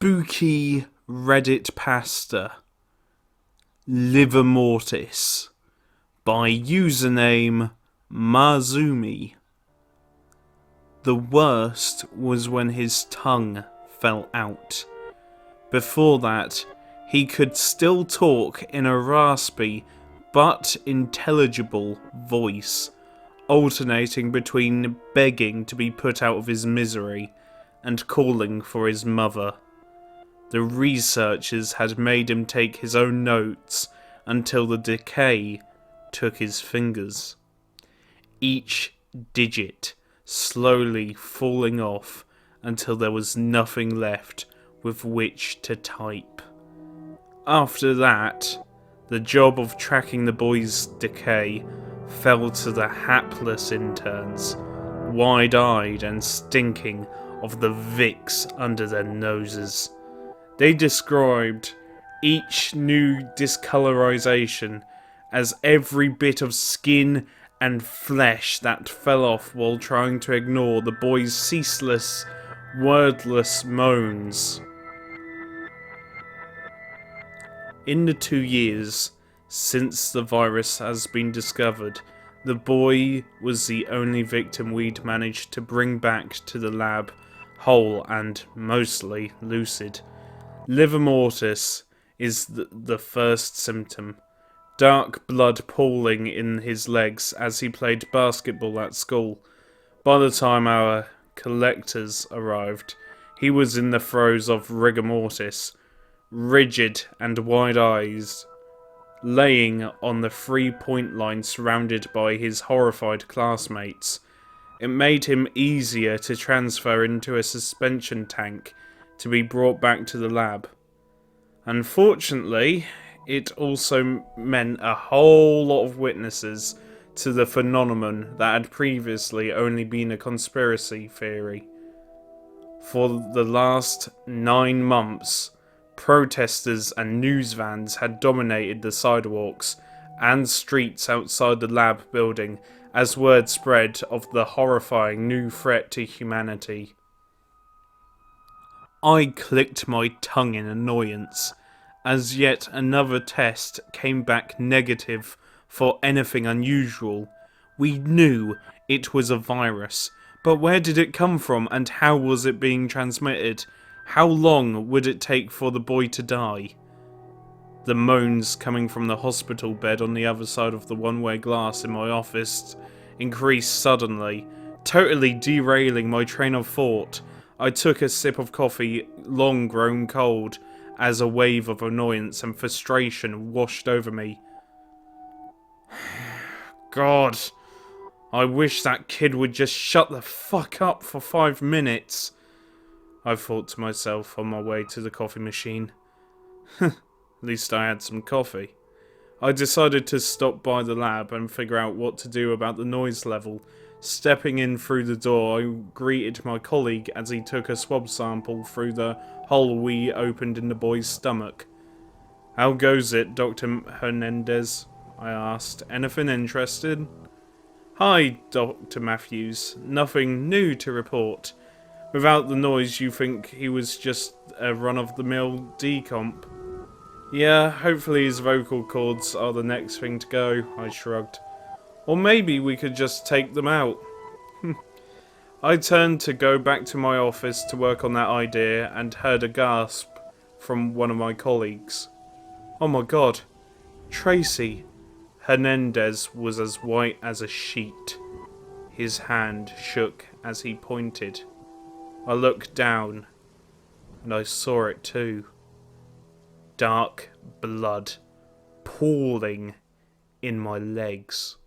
spooky Redditpasta, Livor Mortis, by username Marzumi. The worst was when his tongue fell out. Before that, he could still talk in a raspy but intelligible voice, alternating between begging to be put out of his misery and calling for his mother. The researchers had made him take his own notes until the decay took his fingers, each digit slowly falling off until there was nothing left with which to type. After that, the job of tracking the boy's decay fell to the hapless interns, wide-eyed and stinking of the Vicks under their noses. They described each new discolorization as every bit of skin and flesh that fell off while trying to ignore the boy's ceaseless, wordless moans. In the 2 years since the virus has been discovered, the boy was the only victim we'd managed to bring back to the lab, whole and mostly lucid. Livor Mortis is the first symptom. Dark blood pooling in his legs as he played basketball at school. By the time our collectors arrived, he was in the throes of rigor mortis, rigid and wide-eyed, laying on the 3-point line surrounded by his horrified classmates. It made him easier to transfer into a suspension tank to be brought back to the lab. Unfortunately, it also meant a whole lot of witnesses to the phenomenon that had previously only been a conspiracy theory. For the last 9 months, protesters and news vans had dominated the sidewalks and streets outside the lab building as word spread of the horrifying new threat to humanity. I clicked my tongue in annoyance as yet another test came back negative for anything unusual. We knew it was a virus, but where did it come from and how was it being transmitted? How long would it take for the boy to die? The moans coming from the hospital bed on the other side of the one-way glass in my office increased suddenly, totally derailing my train of thought. I took a sip of coffee, long grown cold, as a wave of annoyance and frustration washed over me. God, I wish that kid would just shut the fuck up for 5 minutes, I thought to myself on my way to the coffee machine. At least I had some coffee. I decided to stop by the lab and figure out what to do about the noise level. Stepping in through the door, I greeted my colleague as he took a swab sample through the hole we opened in the boy's stomach. "How goes it, Dr. Hernandez?" I asked. "Anything interested?" "Hi, Dr. Matthews. Nothing new to report. Without the noise, you think he was just a run-of-the-mill decomp?" "Yeah, hopefully his vocal cords are the next thing to go," I shrugged. "Or maybe we could just take them out." I turned to go back to my office to work on that idea and heard a gasp from one of my colleagues. "Oh my god, Tracy!" Hernandez was as white as a sheet. His hand shook as he pointed. I looked down, and I saw it too. Dark blood pooling in my legs.